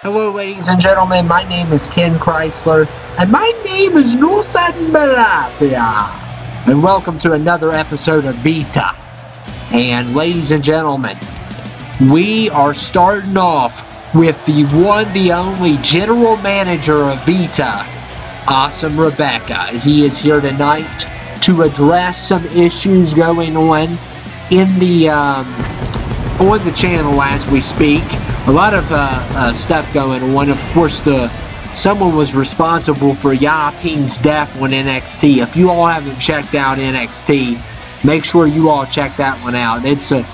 Hello, ladies and gentlemen. My name is Ken Chrysler, and my name is Nusan Malafia. And welcome to another episode of VITA. And ladies and gentlemen, we are starting off with the one, the only general manager of VITA, Awesome Rebecca. He is here tonight to address some issues going on in the on the channel as we speak. A lot of stuff going on. Of course, someone was responsible for Yaping's death on NXT. If you all haven't checked out NXT, make sure you all check that one out. It's a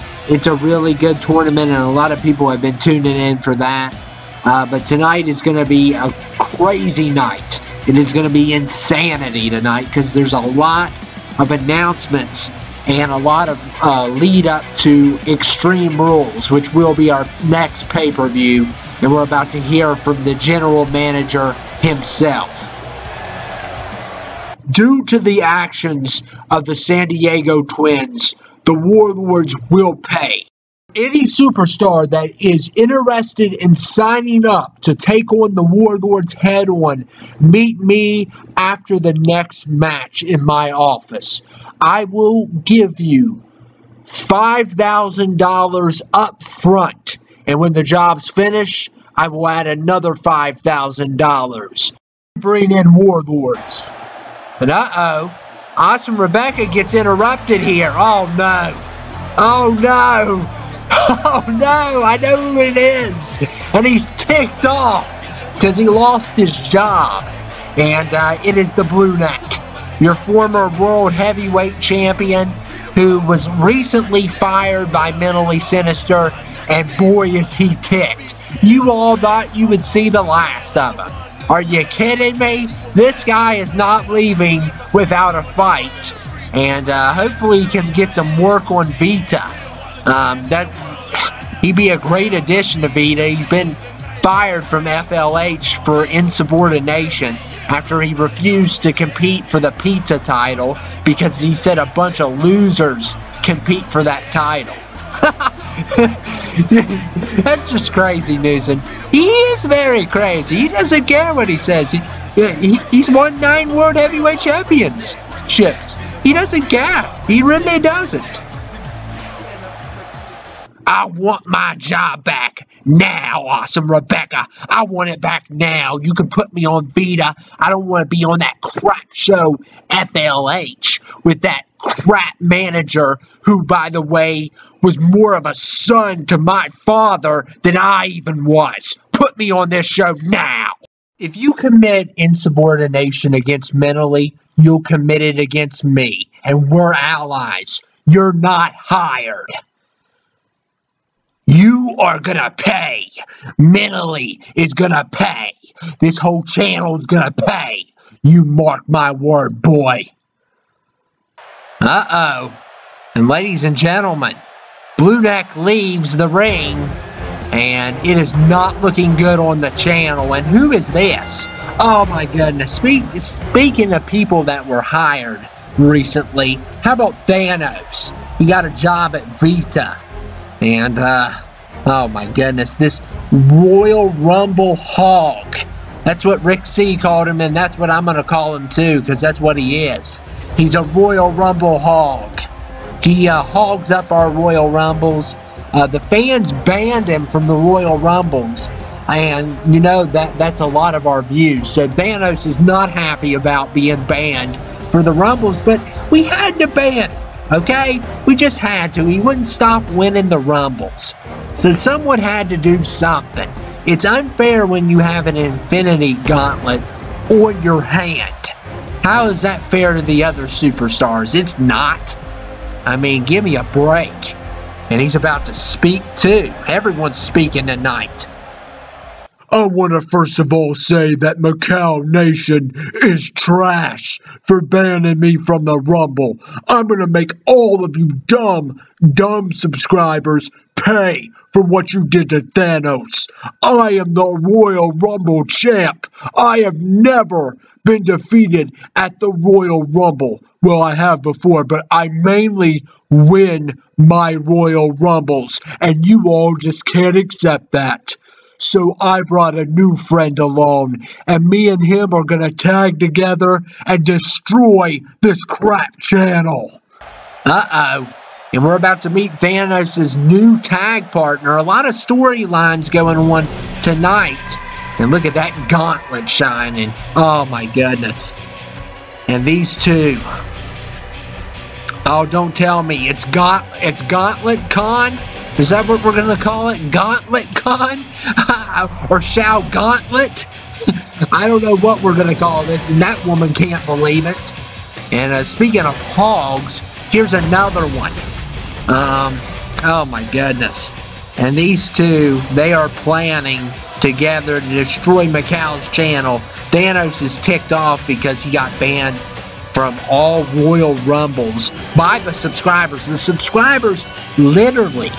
really good tournament, and a lot of people have been tuning in for that. But tonight is going to be a crazy night. It is going to be insanity tonight because there's a lot of announcements and a lot of lead up to Extreme Rules, which will be our next pay-per-view, and we're about to hear from the general manager himself. Due to the actions of the San Diego Twins, the Warlords will pay. Any superstar that is interested in signing up to take on the Warlords head-on, meet me after the next match in my office. I will give you $5,000 up front, and when the job's finished, I will add another $5,000. Bring in Warlords. And Awesome Rebecca gets interrupted here. Oh no. Oh no. Oh no, I know who it is, and he's ticked off because he lost his job, and it is the Blue Neck, your former World Heavyweight Champion, who was recently fired by Mentally Sinister, and boy is he ticked. You all thought you would see the last of him. Are you kidding me? This guy is not leaving without a fight, and hopefully he can get some work on VITA. He'd be a great addition to VITA. He's been fired from FLH for insubordination after he refused to compete for the pizza title because he said a bunch of losers compete for that title. That's just crazy news, and he is very crazy. He doesn't care what he says. He's won 9 World Heavyweight Championships. He doesn't care. He really doesn't. I want my job back now, Awesome Rebecca. I want it back now. You can put me on VITA. I don't want to be on that crap show FLH with that crap manager who, by the way, was more of a son to my father than I even was. Put me on this show now. If you commit insubordination against Mentally, you'll commit it against me, and we're allies. You're not hired. You are gonna pay. Mentally is gonna pay. This whole channel is gonna pay. You mark my word, boy. And ladies and gentlemen, Blue Neck leaves the ring, and it is not looking good on the channel. And who is this? Oh my goodness. Speaking of people that were hired recently, how about Thanos? He got a job at VITA. And, oh my goodness, this Royal Rumble hog. That's what Rick C called him, and that's what I'm going to call him too, because that's what he is. He's a Royal Rumble hog. He hogs up our Royal Rumbles. The fans banned him from the Royal Rumbles, and you know that's a lot of our views. So Thanos is not happy about being banned for the Rumbles, but we had to ban him. Okay? We just had to. He wouldn't stop winning the Rumbles. So someone had to do something. It's unfair when you have an Infinity Gauntlet on your hand. How is that fair to the other superstars? It's not. I mean, give me a break. And he's about to speak too. Everyone's speaking tonight. I want to first of all say that Mccal Nation is trash for banning me from the Rumble. I'm going to make all of you dumb subscribers pay for what you did to Thanos. I am the Royal Rumble champ. I have never been defeated at the Royal Rumble. Well, I have before, but I mainly win my Royal Rumbles, and you all just can't accept that. so I brought a new friend along, and me and him are gonna tag together and destroy this crap channel. Uh-oh. And we're about to meet Thanos' new tag partner. A lot of storylines going on tonight. And look at that gauntlet shining. Oh my goodness. And these two. Oh, don't tell me. It's Gauntlet Con? Is that what we're going to call it? Gauntlet Con? Or Shao Gauntlet? I don't know what we're going to call this. And that woman can't believe it. And speaking of hogs, here's another one. Oh my goodness. And these two, they are planning together to destroy Mccal's channel. Thanos is ticked off because he got banned from all Royal Rumbles by the subscribers. The subscribers literally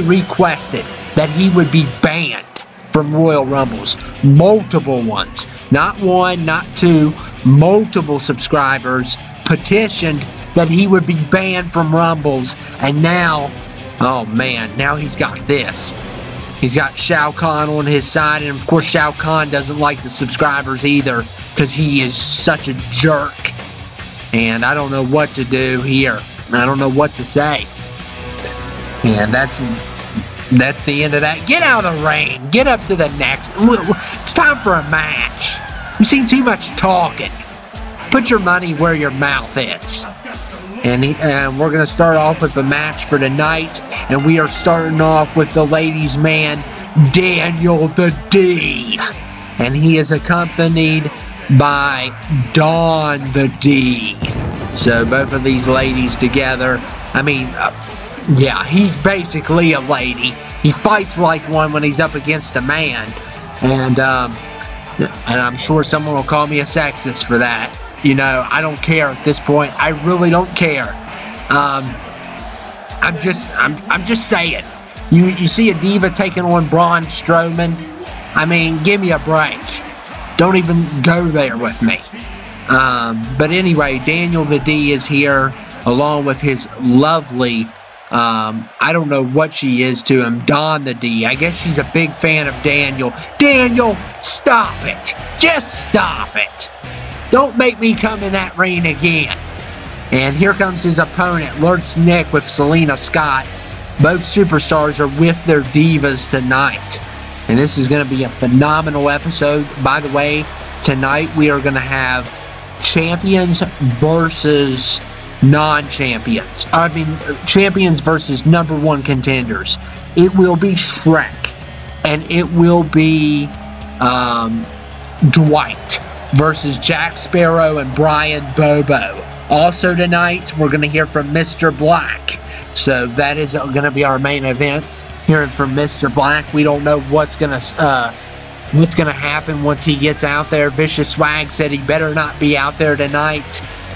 requested that he would be banned from Royal Rumbles. Multiple ones. Not one, not two. Multiple subscribers petitioned that he would be banned from Rumbles. And now, oh man, now he's got this. He's got Shao Kahn on his side, and of course Shao Kahn doesn't like the subscribers either because he is such a jerk. And I don't know what to do here. I don't know what to say. And that's the end of that. Get out of the ring. Get up to the next. It's time for a match. You've seen too much talking. Put your money where your mouth is. And we're going to start off with the match for tonight. And we are starting off with the ladies' man, Daniel the D. And he is accompanied by Dawn the D. So both of these ladies together. I mean, yeah, he's basically a lady. He fights like one when he's up against a man. And I'm sure someone will call me a sexist for that. You know, I don't care at this point. I really don't care. I'm just saying. You see a diva taking on Braun Strowman? I mean, give me a break. Don't even go there with me. But anyway, Daniel the D is here along with his lovely, I don't know what she is to him, Dawn the D. I guess she's a big fan of Daniel. Daniel, stop it. Just stop it. Don't make me come in that ring again. And here comes his opponent, Lurtz Nick with Selena Scott. Both superstars are with their divas tonight. And this is going to be a phenomenal episode. By the way, tonight we are going to have champions versus non-champions. I mean, champions versus #1 contenders. It will be Shrek. And it will be Dwight versus Jack Sparrow and Brian Bobo. Also tonight, we're going to hear from Mr. Black. So that is going to be our main event. Hearing from Mr. Black. We don't know what's going to happen once he gets out there. Vicious Swag said he better not be out there tonight.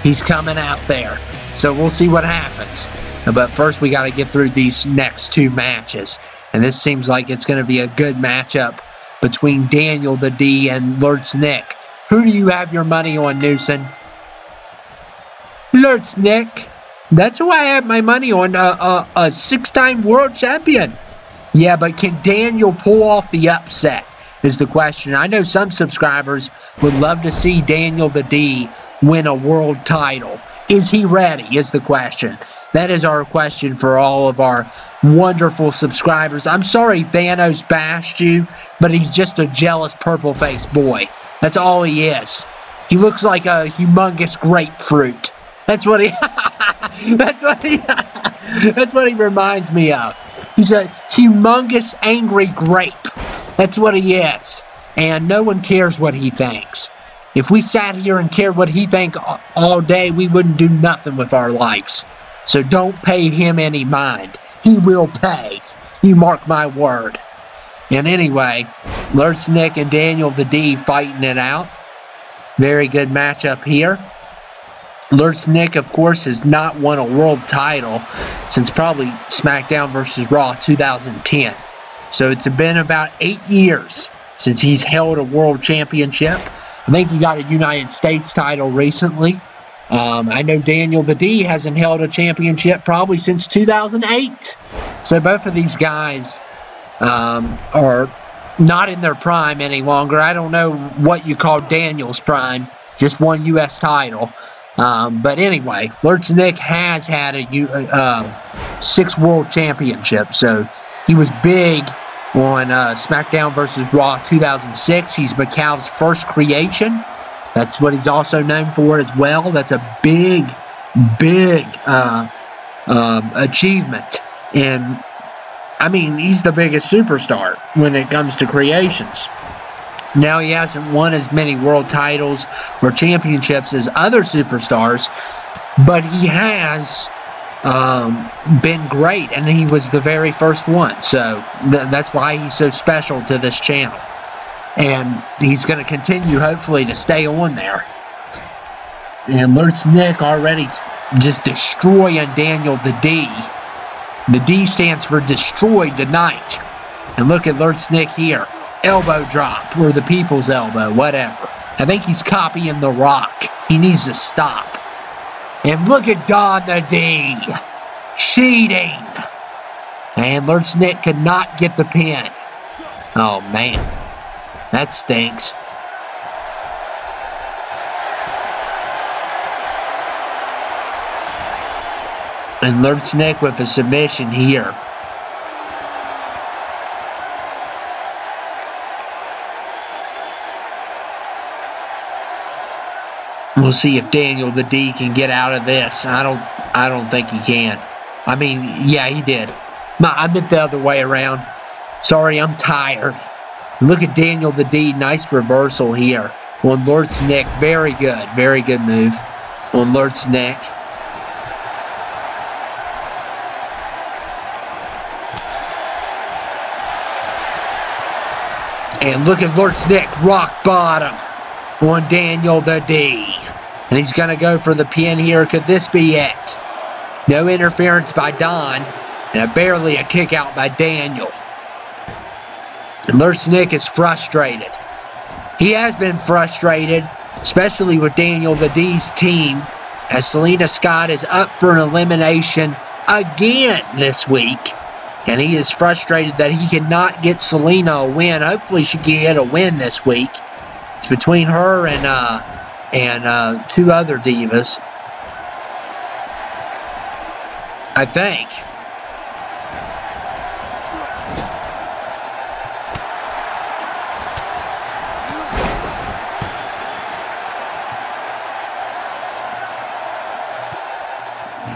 He's coming out there. So we'll see what happens. But first, we got to get through these next two matches. And this seems like it's going to be a good matchup between Daniel the D and Lurtz Nick. Who do you have your money on, Newson? Lurtz Nick. That's who I have my money on. A 6-time world champion. Yeah, but can Daniel pull off the upset is the question. I know some subscribers would love to see Daniel the D win a world title. Is he ready is the question. That is our question for all of our wonderful subscribers. I'm sorry Thanos bashed you, but he's just a jealous purple-faced boy. That's all he is. He looks like a humongous grapefruit. That's what he that's what he reminds me of. He's a humongous angry grape. That's what he is. And no one cares what he thinks. If we sat here and cared what he thinks all day, we wouldn't do nothing with our lives. So don't pay him any mind. He will pay. You mark my word. And anyway, Lurtz Nick and Daniel the D fighting it out. Very good matchup here. Lurtz Nick, of course, has not won a world title since probably SmackDown vs. Raw 2010. So it's been about 8 years since he's held a world championship. I think he got a United States title recently. I know Daniel the D hasn't held a championship probably since 2008. So both of these guys are not in their prime any longer. I don't know what you call Daniel's prime. Just one U.S. title. But anyway, Lurtz Nick has had a 6 world championships. So he was big on SmackDown vs. Raw 2006. He's Mccal's first creation. That's what he's also known for as well. That's a big achievement. And I mean, he's the biggest superstar when it comes to creations. Now, he hasn't won as many world titles or championships as other superstars, but he has been great, and he was the very first one. So that's why he's so special to this channel. And he's going to continue, hopefully, to stay on there. And Lurtz Nick already just destroying Daniel the D. The D stands for destroyed tonight. And look at Lurtz Nick here. Elbow drop, or the people's elbow, whatever. I think he's copying The Rock. He needs to stop. And look at Don the D. Cheating. And Lurtz Nick could not get the pin. Oh, man. That stinks. And Lurtz Nick with a submission here. We'll see if Daniel the D can get out of this. I don't think he can. I mean, yeah, he did. I meant the other way around. Sorry, I'm tired. Look at Daniel the D. Nice reversal here on Lurtz Nick. Very good. Very good move on Lurtz Nick. And look at Lurtz Nick. Rock bottom on Daniel the D. And he's going to go for the pin here. Could this be it? No interference by Don. And barely a kick out by Daniel. And Lurtz Nick is frustrated. He has been frustrated, especially with Daniel the D's team, as Selena Scott is up for an elimination again this week. And he is frustrated that he cannot get Selena a win. Hopefully she can get a win this week. It's between her and 2 other divas, I think.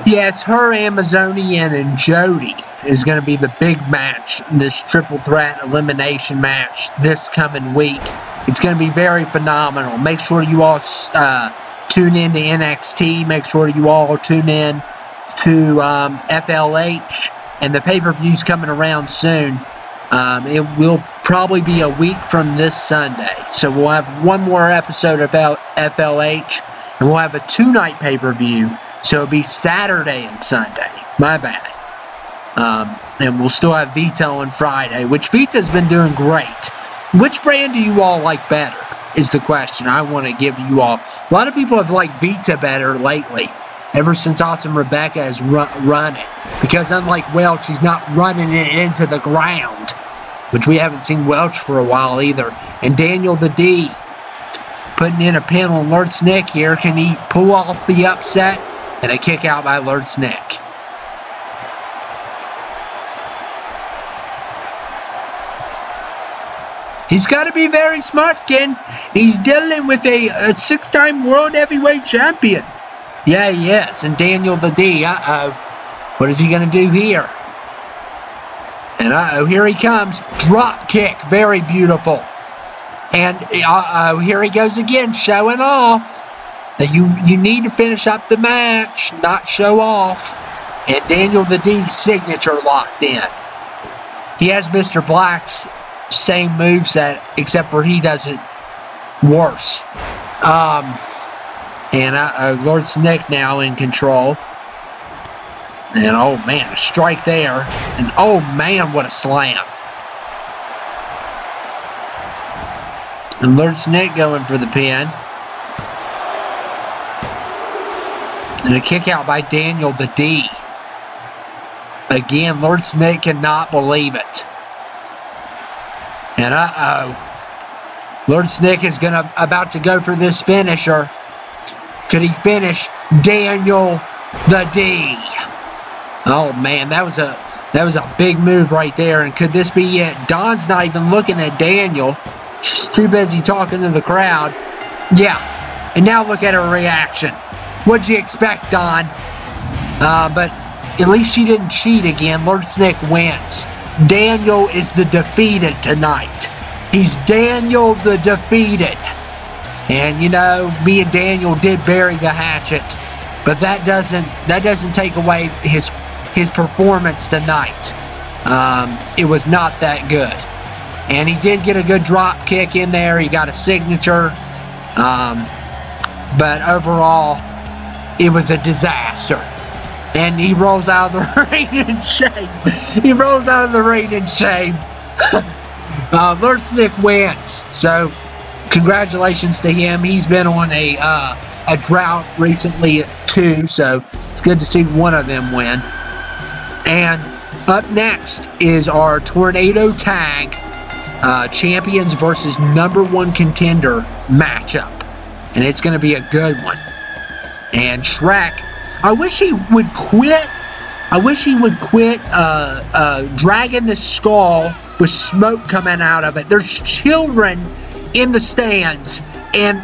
Yeah, it's her, Amazonian, and Jody is going to be the big match, this triple threat elimination match this coming week. It's going to be very phenomenal. Make sure you all tune in to NXT. Make sure you all tune in to FLH. And the pay-per-view's coming around soon. It will probably be a week from this Sunday. So we'll have one more episode about FLH. And we'll have a 2-night pay-per-view. So it'll be Saturday and Sunday. My bad. And we'll still have VITA on Friday, which VITA's been doing great. Which brand do you all like better is the question I want to give you all. A lot of people have liked VITA better lately, ever since Awesome Rebecca has run it. Because unlike Welch, he's not running it into the ground, which we haven't seen Welch for a while either. And Daniel the D putting in a pin on Lurtz Nick here. Can he pull off the upset? And a kick out by Lurtz Nick. He's got to be very smart, Ken. He's dealing with a 6-time World Heavyweight Champion. Yeah, he is. And Daniel the D, what is he going to do here? And here he comes. Drop kick. Very beautiful. And here he goes again, showing off. That you need to finish up the match, not show off. And Daniel the D's signature locked in. He has Mr. Black's same moveset, except for he does it worse. Lurtz Nick now in control. And oh man, a strike there. And oh man, what a slam. And Lurtz Nick going for the pin. And a kick out by Daniel the D. Again, Lurtz Nick cannot believe it. And Lurtz Nick is about to go for this finisher. Could he finish Daniel the D? Oh man, that was a big move right there. And could this be it? Don's not even looking at Daniel. She's too busy talking to the crowd. Yeah. And now look at her reaction. What'd you expect, Don? But at least she didn't cheat again. Lurtz Nick wins. Daniel is the defeated tonight. He's Daniel the defeated. And you know, me and Daniel did bury the hatchet, but that doesn't take away his performance tonight. It was not that good. And he did get a good drop kick in there. He got a signature. But overall, it was a disaster. And he rolls out of the ring in shame. He rolls out of the ring in shame. Lurtz Nick wins. So, congratulations to him. He's been on a drought recently too. So, it's good to see one of them win. And up next is our Tornado Tag Champions versus #1 Contender matchup. And it's going to be a good one. And Shrek, I wish he would quit. I wish he would quit dragging the skull with smoke coming out of it. There's children in the stands, and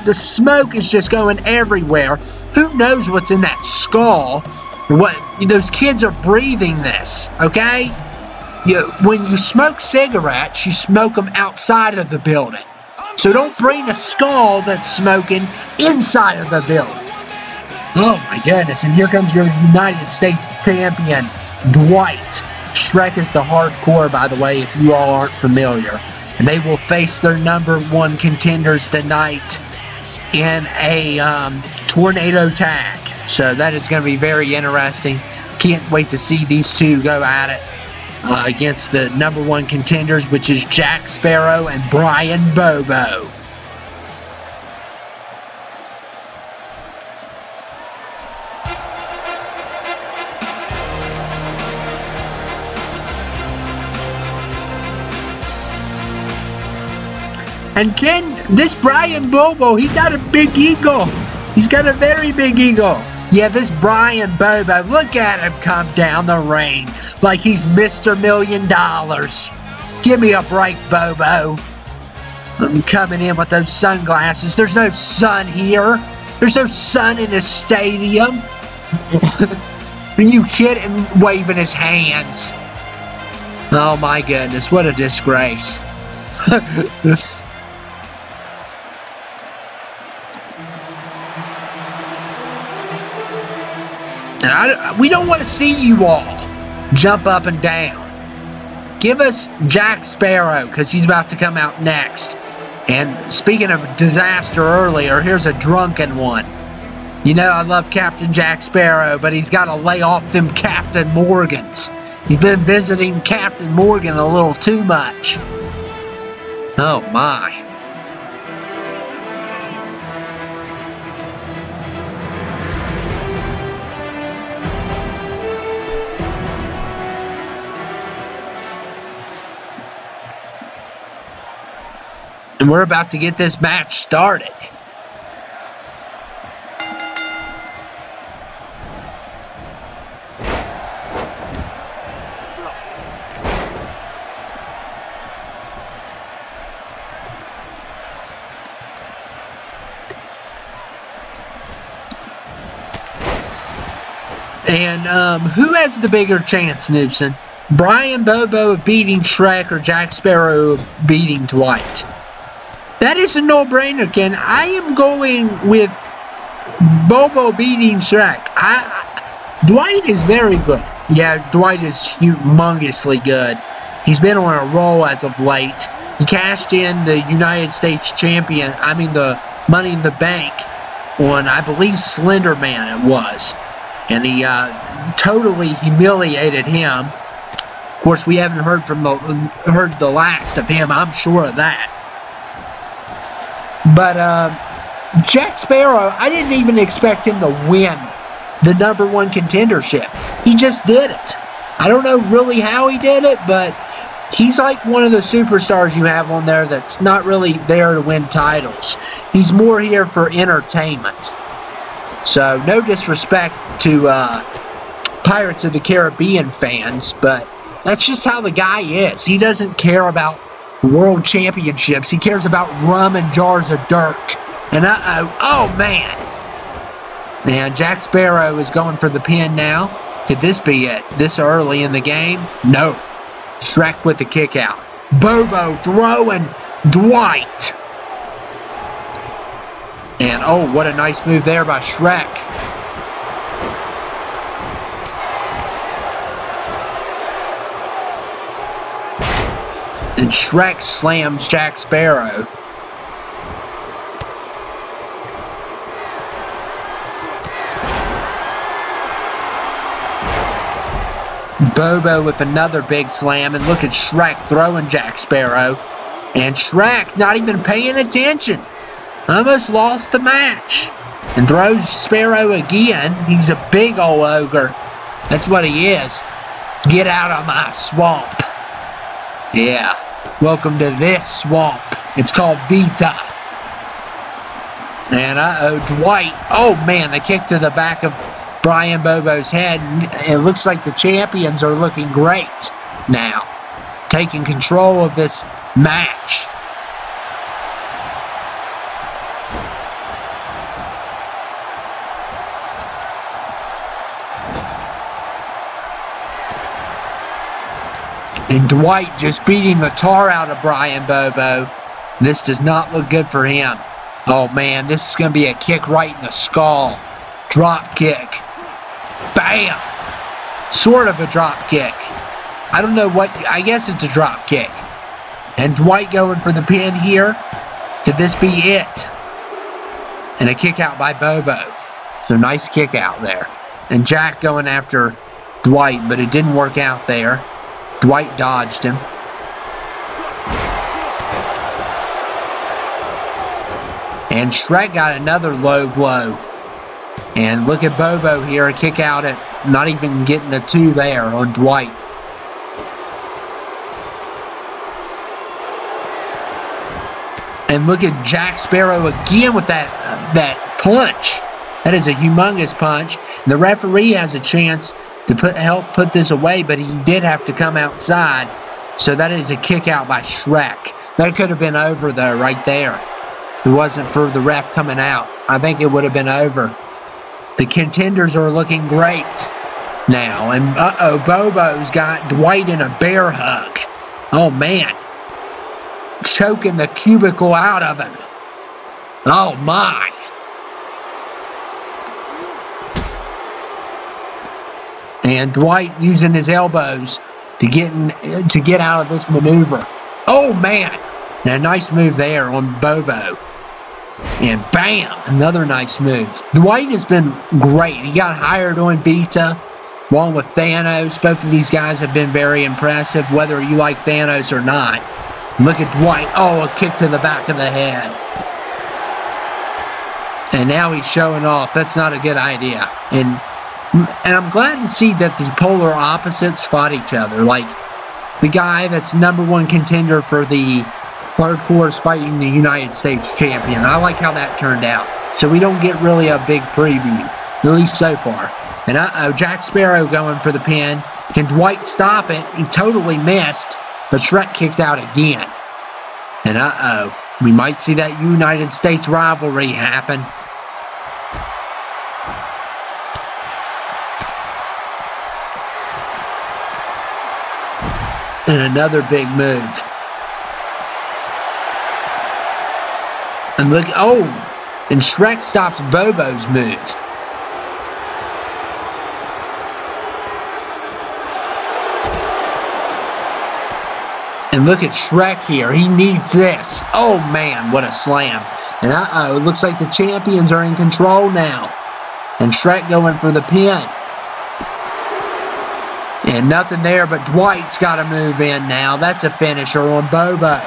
the smoke is just going everywhere. Who knows what's in that skull? What those kids are breathing this, okay? When you smoke cigarettes, you smoke them outside of the building. So don't bring a skull that's smoking inside of the building. Oh my goodness, and here comes your United States champion, Dwight. Shrek is the hardcore, by the way, if you all aren't familiar. And they will face their #1 contenders tonight in a tornado tag. So that is going to be very interesting. Can't wait to see these two go at it against the #1 contenders, which is Jack Sparrow and Brian Bobo. And this Brian Bobo, he got a big ego. He's got a very big ego. Yeah, this Brian Bobo, look at him come down the ring like he's Mr. $1 Million. Give me a break, Bobo. I'm coming in with those sunglasses. There's no sun here. There's no sun in this stadium. Are you kidding? Waving his hands. Oh my goodness, what a disgrace. We don't want to see you all jump up and down. Give us Jack Sparrow, because he's about to come out next. And speaking of disaster earlier, here's a drunken one. You know, I love Captain Jack Sparrow, but he's got to lay off them Captain Morgans. He's been visiting Captain Morgan a little too much. Oh my. And we're about to get this match started. And who has the bigger chance, Newson? Brian Bobo beating Shrek or Jack Sparrow beating Dwight? That is a no-brainer, Ken. I am going with Bobo beating Shrek. Dwight is very good. Yeah, Dwight is humongously good. He's been on a roll as of late. He cashed in the United States champion, the Money in the Bank on, I believe, Slender Man it was. And he totally humiliated him. Of course, we haven't heard the last of him. I'm sure of that. But Jack Sparrow, I didn't even expect him to win the #1 contendership. He just did it. I don't know really how he did it, but He's like one of the superstars you have on there that's not really there to win titles. He's more here for entertainment. So, no disrespect to Pirates of the Caribbean fans, but that's just how the guy is. He doesn't care about world championships. He cares about rum and jars of dirt. And oh man. And Jack Sparrow is going for the pin now. Could this be it? This early in the game? No. Shrek with the kick out. Bobo throwing Dwight. And oh, what a nice move there by Shrek. And Shrek slams Jack Sparrow. Bobo with another big slam, and look at Shrek throwing Jack Sparrow. And Shrek not even paying attention. Almost lost the match. And throws Sparrow again. He's a big old ogre. That's what he is. Get out of my swamp. Yeah. Welcome to this swamp. It's called VITA. And Dwight. Oh man, the kick to the back of Brian Bobo's head. It looks like the champions are looking great now. Taking control of this match. And Dwight just beating the tar out of Brian Bobo. This does not look good for him. Oh man, this is going to be a kick right in the skull. Drop kick. Bam! Sort of a drop kick. I don't know what, I guess it's a drop kick. And Dwight going for the pin here. Could this be it? And a kick out by Bobo. So nice kick out there. And Jack going after Dwight, but it didn't work out there. Dwight dodged him. And Shrek got another low blow. And look at Bobo here, a kick out at not even getting a 2 there on Dwight. And look at Jack Sparrow again with that punch. That is a humongous punch. And the referee has a chance to help put this away, but he did have to come outside. So that is a kick out by Shrek. That could have been over though, right there. If it wasn't for the ref coming out, I think it would have been over. The contenders are looking great now. And Bobo's got Dwight in a bear hug. Oh man. Choking the cubicle out of him. Oh my. And Dwight using his elbows to get out of this maneuver. Oh man. Now nice move there on Bobo. And bam, another nice move. Dwight has been great. He got hired on VITA along with Thanos. Both of these guys have been very impressive, whether you like Thanos or not. Look at Dwight. Oh, a kick to the back of the head. And now he's showing off. That's not a good idea. And I'm glad to see that the polar opposites fought each other. Like the guy that's #1 contender for the hardcore is fighting the United States champion. I like how that turned out. So we don't get really a big preview, at least so far. And Jack Sparrow going for the pin. Can Dwight stop it? He totally missed, but Shrek kicked out again. And we might see that United States rivalry happen. And another big move. And look, oh, and Shrek stops Bobo's move. And look at Shrek here. He needs this. Oh, man, what a slam. And it looks like the champions are in control now. And Shrek going for the pin. And nothing there, but Dwight's got to move in now. That's a finisher on Bobo.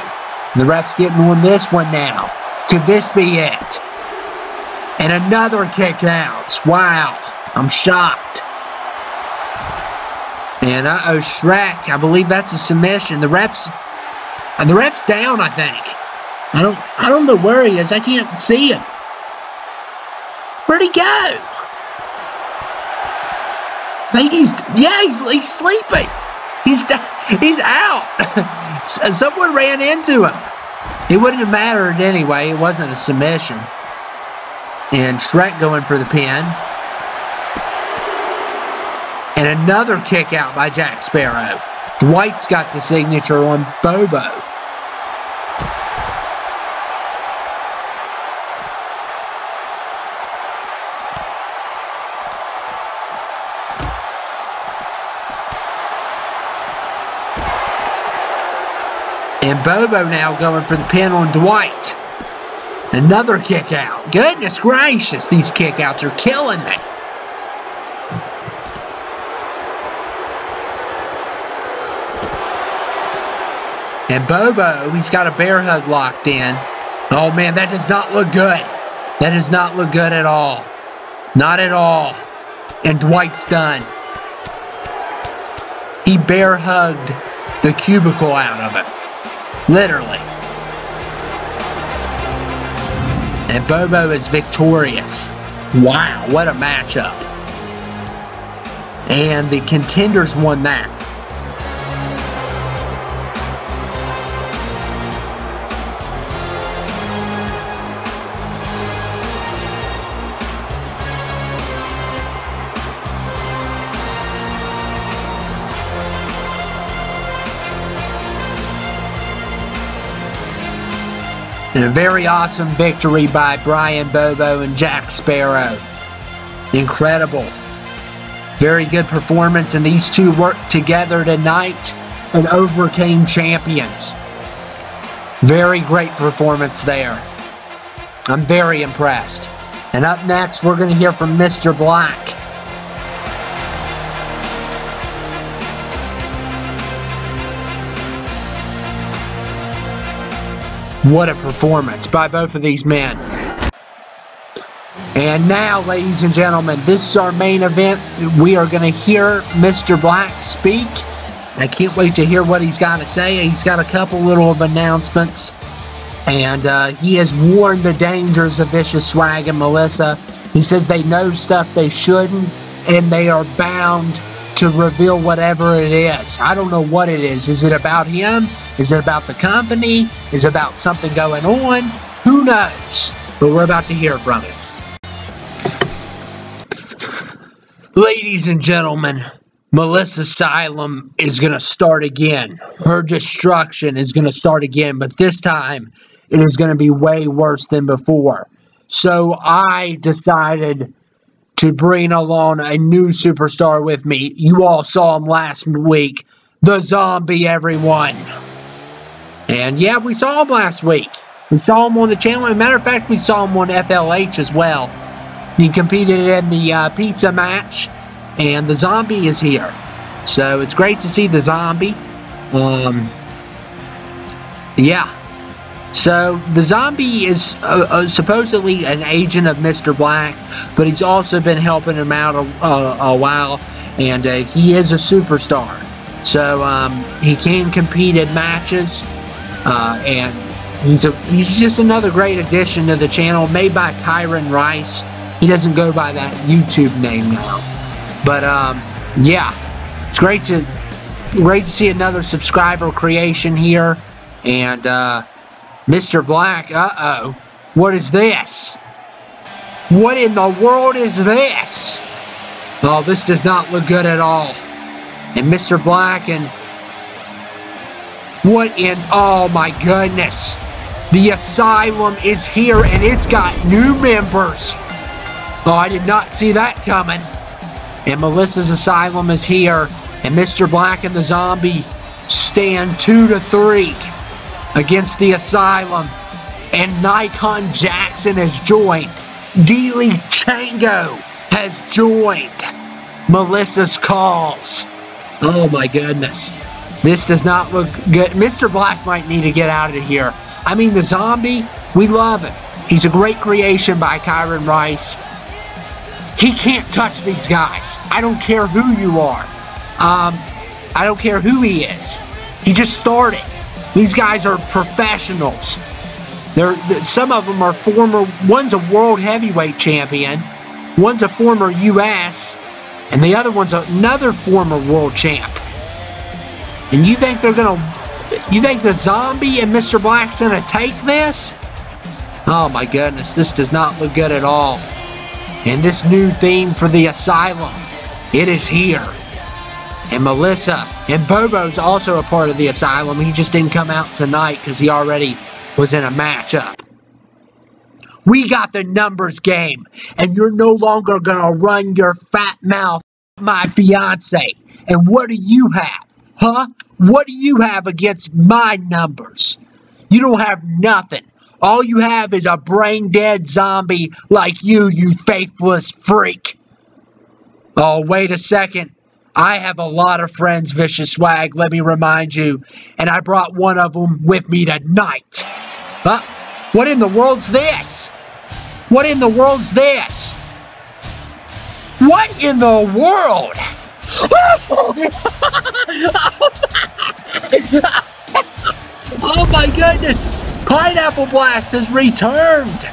The ref's getting on this one now. Could this be it? And another kick out. Wow. I'm shocked. And Shrek, I believe that's a submission. The ref's down, I think. I don't know where he is. I can't see him. Where'd he go? I think he's sleeping. He's out. Someone ran into him. It wouldn't have mattered anyway. It wasn't a submission. And Shrek going for the pin. And another kick out by Jack Sparrow. Dwight's got the signature on Bobo. And Bobo now going for the pin on Dwight. Another kick out. Goodness gracious, these kick outs are killing me. And Bobo, he's got a bear hug locked in. Oh man, that does not look good. That does not look good at all. Not at all. And Dwight's done. He bear hugged the cubicle out of him. Literally. And Bobo is victorious. Wow, what a matchup. And the contenders won that. And a very awesome victory by Brian Bobo and Jack Sparrow. Incredible. Very good performance, and these two worked together tonight and overcame champions. Very great performance there. I'm very impressed. And up next, we're going to hear from Mr. Black. What a performance by both of these men. And now, ladies and gentlemen, this is our main event. We are going to hear Mr. Black speak. I can't wait to hear what he's got to say. He's got a couple little of announcements. And he has warned the dangers of Vicious Swag and Melissa. He says they know stuff they shouldn't, and they are bound to reveal whatever it is. I don't know what it is. Is it about him? Is it about the company? Is it about something going on? Who knows? But we're about to hear from him. Ladies and gentlemen, Melissa's Asylum is going to start again. Her destruction is going to start again, but this time it is going to be way worse than before. So I decided to bring along a new superstar with me. You all saw him last week. The Zombie, everyone. And yeah, we saw him last week. We saw him on the channel. As a matter of fact, we saw him on FLH as well. He competed in the pizza match. And the Zombie is here. So it's great to see the Zombie. Yeah. So the Zombie is supposedly an agent of Mr. Black, but he's also been helping him out a while, and he is a superstar. So he can compete in matches, and he's just another great addition to the channel, made by Kyron Rice. He doesn't go by that YouTube name now, but yeah, it's great to see another subscriber creation here, and Mr. Black, what is this? What in the world is this? Oh, this does not look good at all. And Mr. Black and... what in... oh my goodness. The Asylum is here and it's got new members. Oh, I did not see that coming. And Melissa's Asylum is here. And Mr. Black and the Zombie stand 2-3. Against the Asylum, and Nikon Jackson has joined. Dealey Chango has joined Melissa's calls. Oh my goodness. This does not look good. Mr. Black might need to get out of here. I mean, the Zombie, we love him. He's a great creation by Kyron Rice. He can't touch these guys. I don't care who you are. I don't care who he is. He just started. These guys are professionals. Some of them are former, one's a world heavyweight champion, one's a former U.S., and the other one's another former world champ. And you think you think the Zombie and Mr. Black's gonna take this? Oh my goodness, this does not look good at all. And this new theme for the Asylum, it is here. And Melissa and Bobo's also a part of the Asylum. He just didn't come out tonight because he already was in a matchup. We got the numbers game, and you're no longer gonna run your fat mouth, my fiance. And what do you have? Huh? What do you have against my numbers? You don't have nothing. All you have is a brain-dead zombie like you faithless freak. Oh, wait a second. I have a lot of friends, Vicious Swag, let me remind you. And I brought one of them with me tonight. Huh? What in the world's this? What in the world's this? What in the world? Oh my goodness! Pineapple Blast has returned!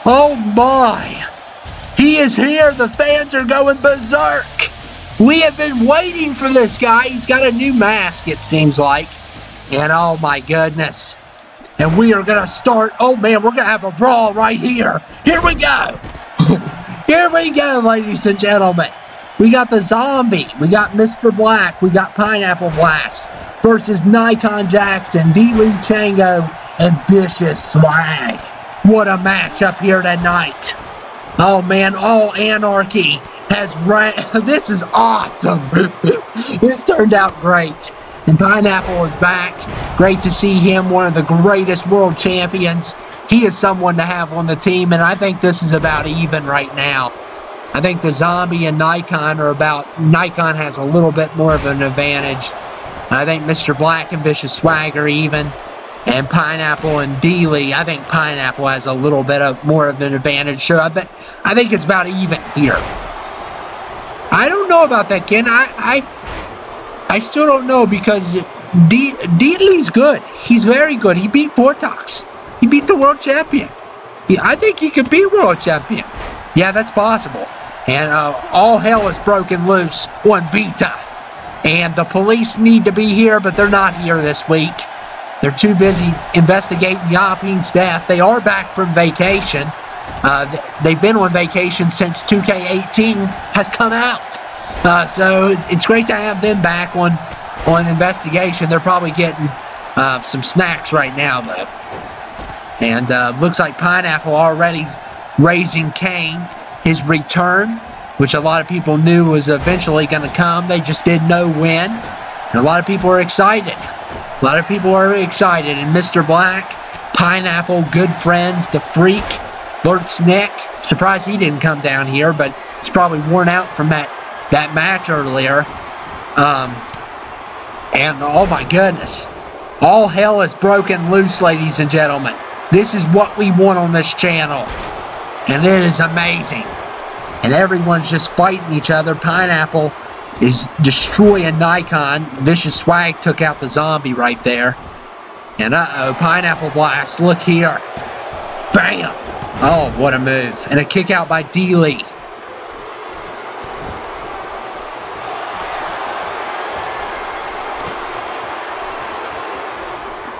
Oh my! He is here! The fans are going berserk! We have been waiting for this guy. He's got a new mask, it seems like. And oh my goodness. And we are going to start. Oh man, we're going to have a brawl right here. Here we go. Here we go, ladies and gentlemen. We got the Zombie. We got Mr. Black. We got Pineapple Blast versus Nikon Jackson, D-Lee Chango, and Vicious Swag. What a match up here tonight. Oh man, all anarchy has ran. This is awesome. This turned out great. And Pineapple is back. Great to see him, one of the greatest world champions. He is someone to have on the team, and I think this is about even right now. I think the Zombie and Nikon are about, Nikon has a little bit more of an advantage. I think Mr. Black and Vicious Swag are even. And Pineapple and D-Lee, I think Pineapple has a little bit of more of an advantage. Sure, I think it's about even here. I don't know about that, Ken. I still don't know because D-Lee's good. He's very good. He beat Vortox. He beat the world champion. I think he could be world champion. Yeah, that's possible. And all hell is broken loose on VITA. And the police need to be here, but they're not here this week. They're too busy investigating Yapin's death. They are back from vacation. They've been on vacation since 2k18 has come out. So it's great to have them back on investigation. They're probably getting some snacks right now, though. And looks like Pineapple already raising Cain. His return, which a lot of people knew was eventually going to come. They just didn't know when. And a lot of people are excited. A lot of people are excited. And Mr. Black, Pineapple, good friends, the Freak, Lurtz Nick. Surprised he didn't come down here, but he's probably worn out from that match earlier. And oh my goodness. All hell is broken loose, ladies and gentlemen. This is what we want on this channel. And it is amazing. And everyone's just fighting each other. Pineapple is destroying Nikon. Vicious Swag took out the Zombie right there. And uh-oh, Pineapple Blast. Look here. Bam! Oh, what a move. And a kick out by D-Lee.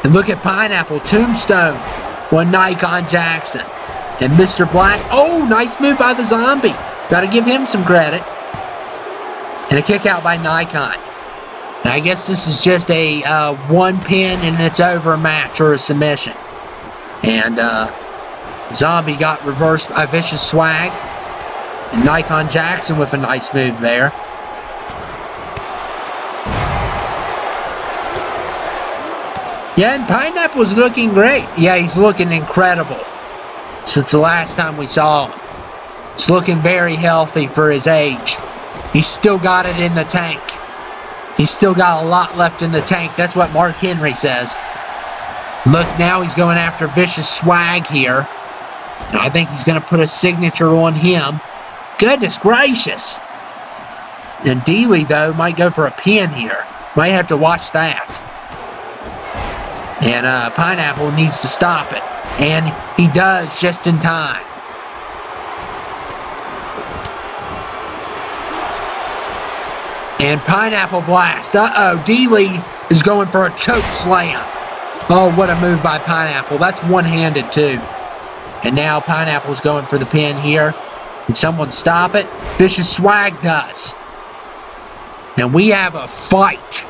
And look at Pineapple. Tombstone on Nikon Jackson. And Mr. Black. Oh, nice move by the Zombie. Got to give him some credit. And a kick out by Nikon. And I guess this is just a one pin and it's over match or a submission. And Zombie got reversed by Vicious Swag. And Nikon Jackson with a nice move there. Yeah, and Pineapple's looking great. Yeah, he's looking incredible since the last time we saw him. He's looking very healthy for his age. He's still got it in the tank. He's still got a lot left in the tank. That's what Mark Henry says. Look, now he's going after Vicious Swag here. And I think he's going to put a signature on him. Goodness gracious. And D-Lee, though, might go for a pin here. Might have to watch that. And Pineapple needs to stop it. And he does just in time. And Pineapple Blast. Uh-oh, D-Lee is going for a choke slam. Oh, what a move by Pineapple. That's one-handed, too. And now Pineapple's going for the pin here. Can someone stop it? Vicious Swag does. And we have a fight.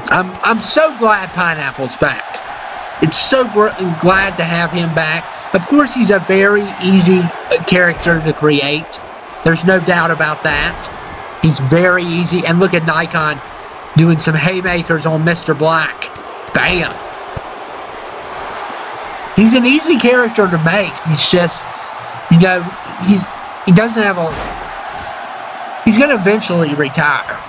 I'm so glad Pineapple's back. It's so glad to have him back. Of course, he's a very easy character to create. There's no doubt about that. He's very easy. And look at Nikon doing some haymakers on Mr. Black. Bam. He's an easy character to make. He's just, you know, he doesn't have a... He's going to eventually retire.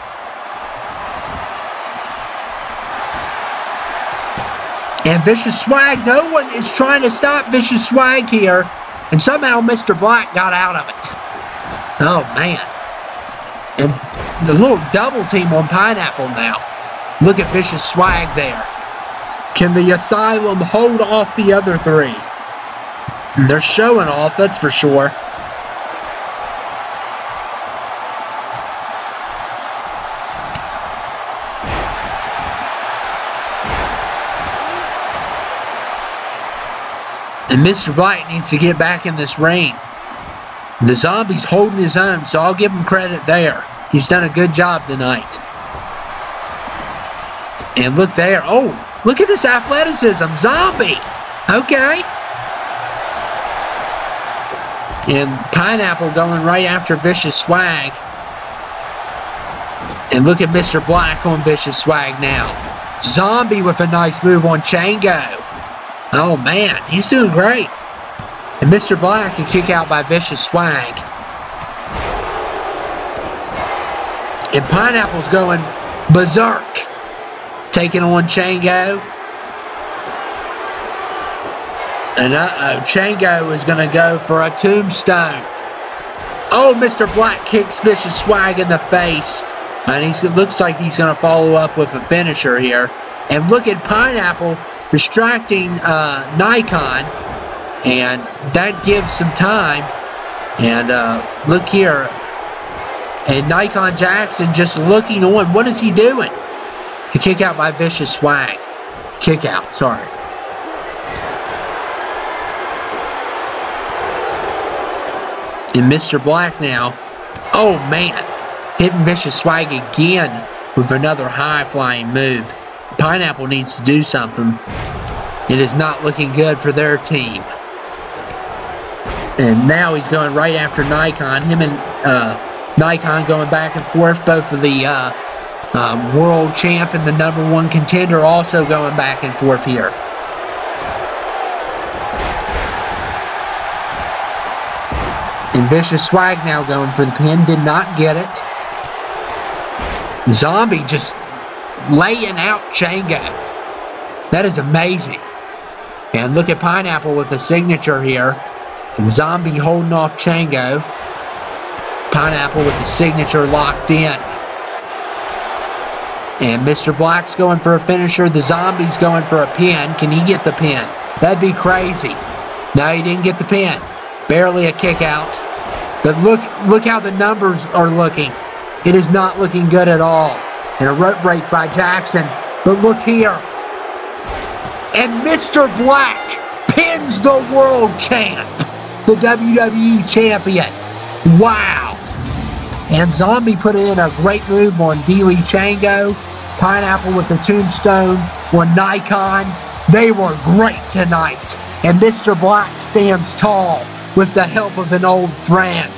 And Vicious Swag, no one is trying to stop Vicious Swag here. And somehow Mr. Black got out of it. Oh, man. And the little double team on Pineapple now. Look at Vicious Swag there. Can the Asylum hold off the other three? And they're showing off, that's for sure. And Mr. Black needs to get back in this ring. The Zombie's holding his own, so I'll give him credit there. He's done a good job tonight. And look there. Oh, look at this athleticism. Zombie. Okay. And Pineapple going right after Vicious Swag. And look at Mr. Black on Vicious Swag now. Zombie with a nice move on Chango. Oh, man, he's doing great. And Mr. Black, a kick out by Vicious Swag. And Pineapple's going berserk. Taking on Chango. And uh-oh, Chango is going to go for a tombstone. Oh, Mr. Black kicks Vicious Swag in the face. And it looks like he's going to follow up with a finisher here. And look at Pineapple distracting Nikon, and that gives some time. And look here, and Nikon Jackson just looking on. What is he doing? A kick out by Vicious Swag. Kick out, sorry. And Mr. Black now, oh man, hitting Vicious Swag again with another high-flying move. Pineapple needs to do something. It is not looking good for their team. And now he's going right after Nikon. Him and Nikon going back and forth. Both of the world champ and the #1 contender also going back and forth here. And Vicious Swag now going for the pin. Did not get it. Zombie just laying out Chango. That is amazing. And look at Pineapple with a signature here. And Zombie holding off Chango. Pineapple with the signature locked in. And Mr. Black's going for a finisher. The Zombie's going for a pin. Can he get the pin? That'd be crazy. No, he didn't get the pin. Barely a kick out. But look how the numbers are looking. It is not looking good at all. And a rope break by Jackson. But look here. And Mr. Black pins the world champ. The WWE champion. Wow. And Zombie put in a great move on D-Lee Chango. Pineapple with the tombstone on Nikon. They were great tonight. And Mr. Black stands tall with the help of an old friend.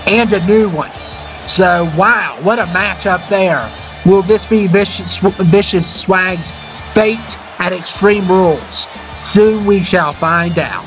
And a new one. So, wow, what a matchup there. Will this be Vicious Swag's fate at Extreme Rules? Soon we shall find out.